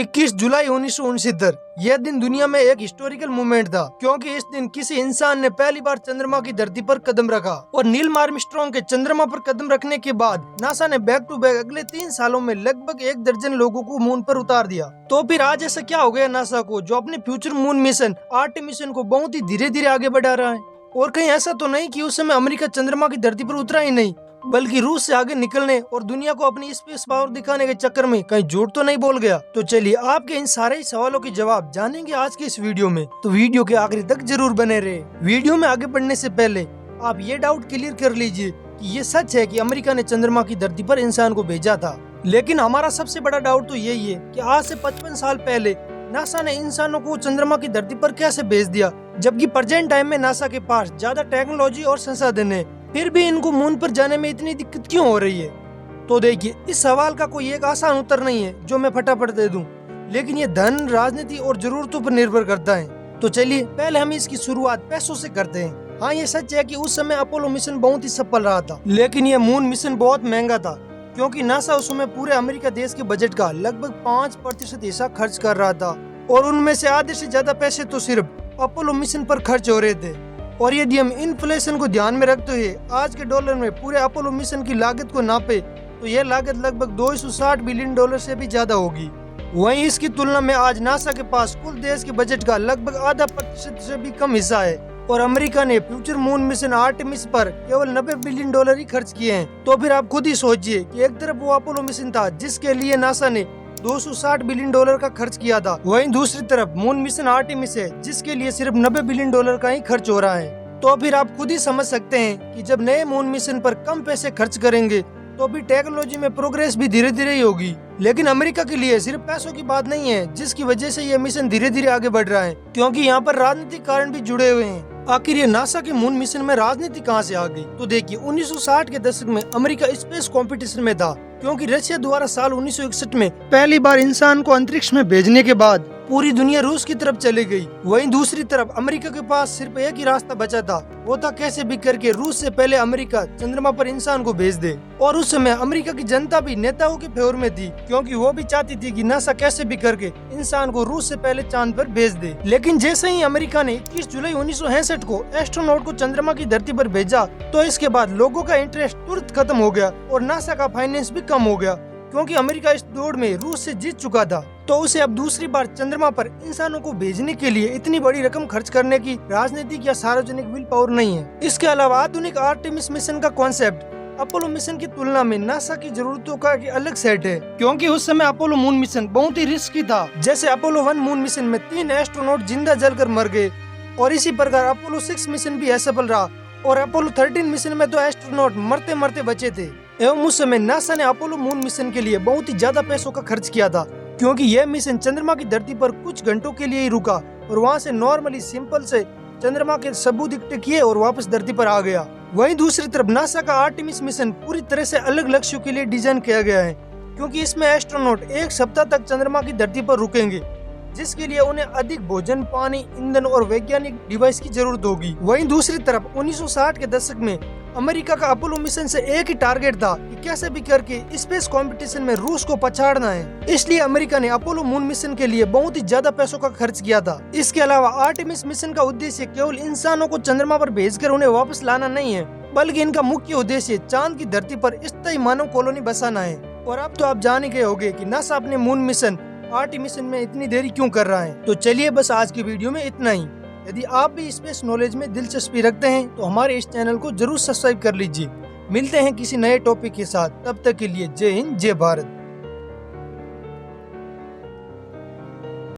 21 जुलाई 1969 यह दिन दुनिया में एक हिस्टोरिकल मूवमेंट था, क्योंकि इस दिन किसी इंसान ने पहली बार चंद्रमा की धरती पर कदम रखा। और नील आर्मस्ट्रांग के चंद्रमा पर कदम रखने के बाद नासा ने बैक टू बैक अगले 3 सालों में लगभग 1 दर्जन लोगों को मून पर उतार दिया। तो फिर आज ऐसा क्या हो गया नासा को, जो अपने future moon mission Artemis mission को बहुत ही धीरे धीरे आगे बढ़ा रहा है। और कहीं ऐसा तो नहीं कि उस समय अमेरिका चंद्रमा की धरती पर उतरा ही नहीं, बल्कि रूस से आगे निकलने और दुनिया को अपनी स्पेस पावर दिखाने के चक्कर में कहीं झूठ तो नहीं बोल गया। तो चलिए आपके इन सारे सवालों के जवाब जानेंगे आज के इस वीडियो में, तो वीडियो के आखिरी तक जरूर बने रहे। वीडियो में आगे बढ़ने से पहले आप ये डाउट क्लियर कर लीजिए कि ये सच है कि अमेरिका ने चंद्रमा की धरती पर इंसान को भेजा था। लेकिन हमारा सबसे बड़ा डाउट तो यही है कि आज से 55 साल पहले नासा ने इंसानों को चंद्रमा की धरती पर कैसे भेज दिया, जबकि प्रेजेंट टाइम में नासा के पास ज्यादा टेक्नोलॉजी और संसाधन है, फिर भी इनको मून पर जाने में इतनी दिक्कत क्यों हो रही है। तो देखिए, इस सवाल का कोई एक आसान उत्तर नहीं है जो मैं फटाफट दे दूं, लेकिन ये धन, राजनीति और जरूरतों पर निर्भर करता है। तो चलिए पहले हम इसकी शुरुआत पैसों से करते हैं। हाँ, ये सच है कि उस समय अपोलो मिशन बहुत ही सफल रहा था, लेकिन ये मून मिशन बहुत महंगा था, क्योंकि नासा उस समय पूरे अमेरिका देश के बजट का लगभग 5% हिस्सा खर्च कर रहा था, और उनमें से आधे से ज्यादा पैसे तो सिर्फ अपोलो मिशन पर खर्च हो रहे थे। और यदि हम इन्फ्लेशन को ध्यान में रखते हुए आज के डॉलर में पूरे अपोलो मिशन की लागत को नापे, तो यह लागत लगभग 260 बिलियन डॉलर से भी ज्यादा होगी। वहीं इसकी तुलना में आज नासा के पास कुल देश के बजट का लगभग आधा % से भी कम हिस्सा है, और अमेरिका ने फ्यूचर मून मिशन आर्टेमिस पर केवल 90 बिलियन डॉलर ही खर्च किए हैं। तो फिर आप खुद ही सोचिए कि एक तरफ वो अपोलो मिशन था जिसके लिए नासा ने 260 बिलियन डॉलर का खर्च किया था, वहीं दूसरी तरफ मून मिशन आर्टेमिस है जिसके लिए सिर्फ 90 बिलियन डॉलर का ही खर्च हो रहा है। तो फिर आप खुद ही समझ सकते हैं कि जब नए मून मिशन पर कम पैसे खर्च करेंगे तो भी टेक्नोलॉजी में प्रोग्रेस भी धीरे धीरे ही होगी। लेकिन अमेरिका के लिए सिर्फ पैसों की बात नहीं है जिसकी वजह से ये मिशन धीरे धीरे आगे बढ़ रहा है, क्योंकि यहाँ पर राजनीतिक कारण भी जुड़े हुए हैं। आखिर ये नासा के मून मिशन में राजनीति कहाँ से आ गई? तो देखिए, 1960 के दशक में अमेरिका स्पेस कंपटीशन में था, क्योंकि रशिया द्वारा साल 1961 में पहली बार इंसान को अंतरिक्ष में भेजने के बाद पूरी दुनिया रूस की तरफ चली गई। वहीं दूसरी तरफ अमेरिका के पास सिर्फ एक ही रास्ता बचा था, वो था कैसे भी करके रूस से पहले अमेरिका चंद्रमा पर इंसान को भेज दे। और उस समय अमेरिका की जनता भी नेताओं के फेवर में थी, क्योंकि वो भी चाहती थी कि नासा कैसे भी करके इंसान को रूस से पहले चांद पर भेज दे। लेकिन जैसे ही अमेरिका ने 21 जुलाई 1961 को एस्ट्रोनॉट को चंद्रमा की धरती पर भेजा, तो इसके बाद लोगों का इंटरेस्ट तुरंत खत्म हो गया और नासा का फाइनेंस भी कम हो गया, क्योंकि अमेरिका इस दौड़ में रूस से जीत चुका था। तो उसे अब दूसरी बार चंद्रमा पर इंसानों को भेजने के लिए इतनी बड़ी रकम खर्च करने की राजनीतिक या सार्वजनिक विल पावर नहीं है। इसके अलावा आधुनिक आर्टेमिस मिशन का कॉन्सेप्ट अपोलो मिशन की तुलना में नासा की जरूरतों का एक अलग सेट है, क्योंकि उस समय अपोलो मून मिशन बहुत ही रिस्की था। जैसे अपोलो 1 मून मिशन में 3 एस्ट्रोनॉट जिंदा जलकर मर गए, और इसी प्रकार अपोलो 6 मिशन भी असफल रहा, और अपोलो 13 मिशन में तो एस्ट्रोनॉट मरते मरते बचे थे। एवं उस समय नासा ने अपोलो मून मिशन के लिए बहुत ही ज्यादा पैसों का खर्च किया था, क्योंकि यह मिशन चंद्रमा की धरती पर कुछ घंटों के लिए ही रुका और वहां से नॉर्मली सिंपल से चंद्रमा के सबूत इकट्ठे किए और वापस धरती पर आ गया। वहीं दूसरी तरफ नासा का आर्टेमिस मिशन पूरी तरह से अलग लक्ष्यों के लिए डिजाइन किया गया है, क्योंकि इसमें एस्ट्रोनॉट 1 सप्ताह तक चंद्रमा की धरती पर रुकेंगे, जिसके लिए उन्हें अधिक भोजन, पानी, ईंधन और वैज्ञानिक डिवाइस की जरूरत होगी। वहीं दूसरी तरफ 1960 के दशक में अमेरिका का अपोलो मिशन से एक ही टारगेट था कि कैसे भी करके स्पेस कंपटीशन में रूस को पछाड़ना है। इसलिए अमेरिका ने अपोलो मून मिशन के लिए बहुत ही ज्यादा पैसों का खर्च किया था। इसके अलावा आर्टेमिस मिशन का उद्देश्य केवल इंसानों को चंद्रमा पर भेजकर उन्हें वापस लाना नहीं है, बल्कि इनका मुख्य उद्देश्य चांद की धरती पर स्थायी मानव कॉलोनी बसाना है। और अब तो आप जान ही गए होंगे कि नासा अपने मून मिशन आर्टेमिस में इतनी देरी क्यों कर रहा है। तो चलिए बस आज की वीडियो में इतना ही। यदि आप भी स्पेस नॉलेज में दिलचस्पी रखते हैं तो हमारे इस चैनल को जरूर सब्सक्राइब कर लीजिए। मिलते हैं किसी नए टॉपिक के साथ, तब तक के लिए जय हिंद, जय भारत।